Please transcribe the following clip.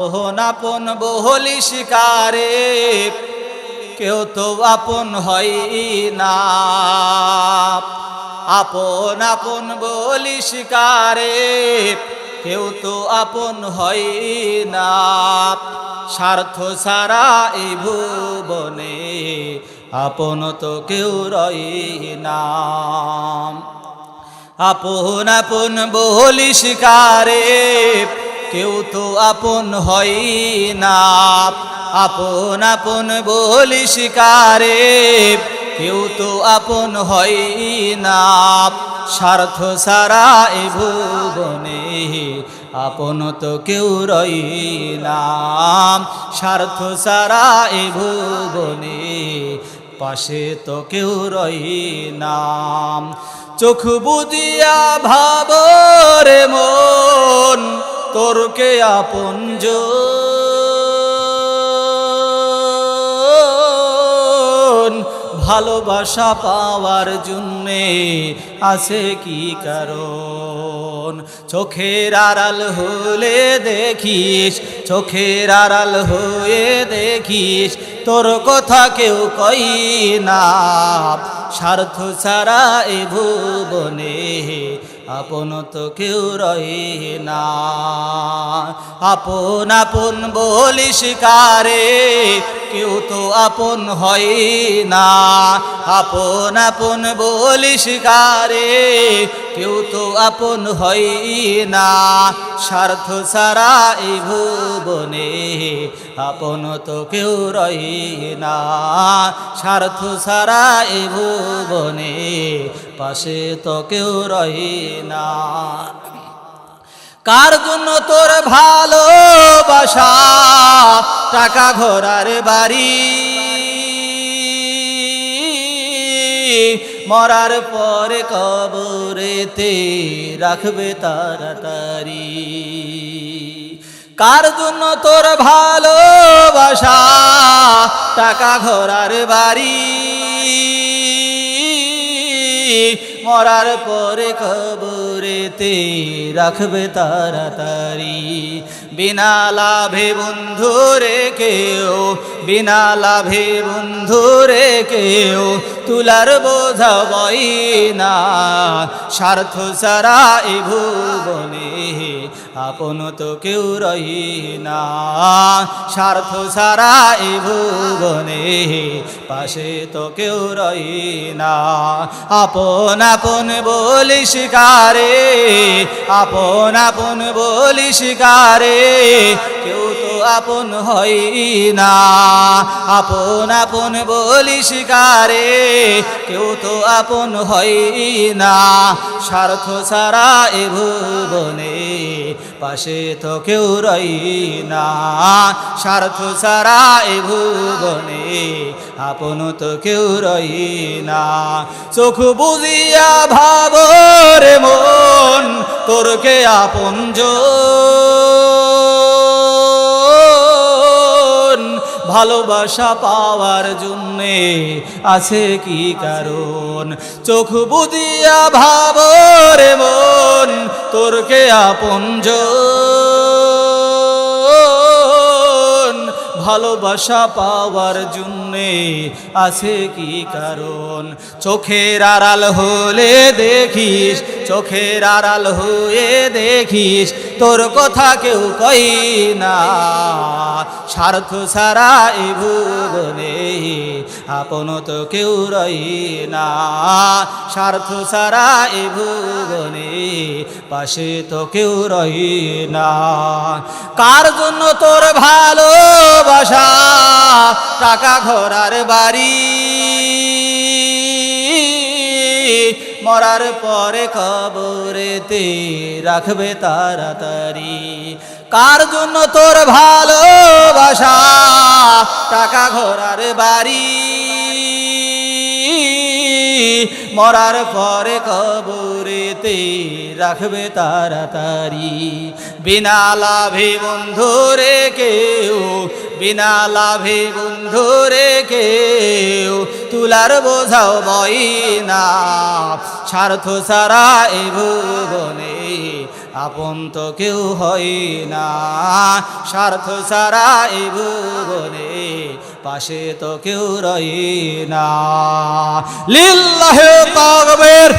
আপন বলি শিকারে কেউ তো আপন হয় না। আপন আপন বলি শিকারে কেউ তো আপন হয় না। স্বার্থ ছাড়া এই ভুবনে আপন তো কেউ রয় না। আপন আপন বলি শিকারে কেউ তো আপন হয় না। আপন আপন বলি শিকারে কেউ তো আপন হয় না। স্বার্থ ছাড়া এ ভুবনে আপন তো কেউ রয় না। স্বার্থ ছাড়া এ ভুবনে পাশে তো কেউ রয় না। চোখ বুজিয়া ভাবরে মন তোর কে আপনজন। ভালোবাসা পাওয়ার জন্যে আছে কি কারণ? চোখের আড়াল হলে দেখিস, চোখের আড়াল হয়ে দেখিস তোর কথা কেউ কই না। স্বার্থ ছাড়া এ ভুবনে আপন তো কেউ রয় না। আপন আপন বলি শিকারে কেউ তো আপন হয় না। আপন আপন বলি শিকারে কেউ তো আপন হয় না। স্বার্থ ছাড়া এই ভুবনে আপন তো কেউ রয় না। স্বার্থ ছাড়া এই ভুবনে পাশে তো কেউ রয় না। কার জন্য তোর ভালোবাসা টাকা ঘোড়ার বাড়ি, মরার পরে কবরেতে রাখবে তাড়াতাড়ি। কার জন্য তোর ভালোবাসা টাকা ঘোড়ার বাড়ি, মরার পরে কবরেতে রাখবে তাড়াতাড়ি। বিনা লাভে বন্ধু রে কেউ, বিনা লাভে বন্ধু রে কেউ তুলার বোঝা বই না। স্বার্থ ছাড়া এ ভুবনে আপন তো কেউ রয় না। স্বার্থ ছাড়া এ ভুবনে পাশে তো কেউ রয় না। আপন আপন বলি শিকারে, আপন আপন বলি শিকারে কেউ তো আপন হয় না। আপন আপন বলি শিকারে কেউ তো আপন হয় না। স্বার্থ ছাড়া এ ভুবনে পাশে তো কেউ রয় না। স্বার্থ ছাড়া এ ভুবনে আপন তো কেউ রয় না। চোখ বুজিয়া ভাবরে মন তোর কে আপনজন। ভালোবাসা পাওয়ার জন্যে আছে কি কারণ? চোখ বুজিয়া ভাবরে মন তোর কে আপনজন। ভালোবাসা পাওয়ার জন্যে আছে কি কারণ? চোখের আড়াল হলে দেখিস, চোখের আড়াল হয়ে দেখিস তোর কথা কেউ কই না। স্বার্থ ছাড়া এ ভুবনে আপন তো কেউ রয় না। স্বার্থ ছাড়া এ ভুবনে পাশে তো কেউ রয় না। কার জন্য তোর ভালোবাসা টাকা ঘোড়ার বাড়ি, মরার পরে কবরেতে রাখবে তাড়াতাড়ি। কার জন্য তোর ভালোবাসা টাকা ঘোড়ার বাড়ি, মরার পরে কবরেতে রাখবে তাড়াতাড়ি। বিনা লাভে বন্ধু রে কেউ, বিনা লাভে বন্ধু রে কেউ তুলার বোঝাও বই না। স্বার্থ ছাড়া এ ভুবনে আপন তো কেউ হয় না, স্বার্থ ছাড়া এই ভুবনে পাশে তো কেউ রয় না। লিল্লাহে তাকবীর।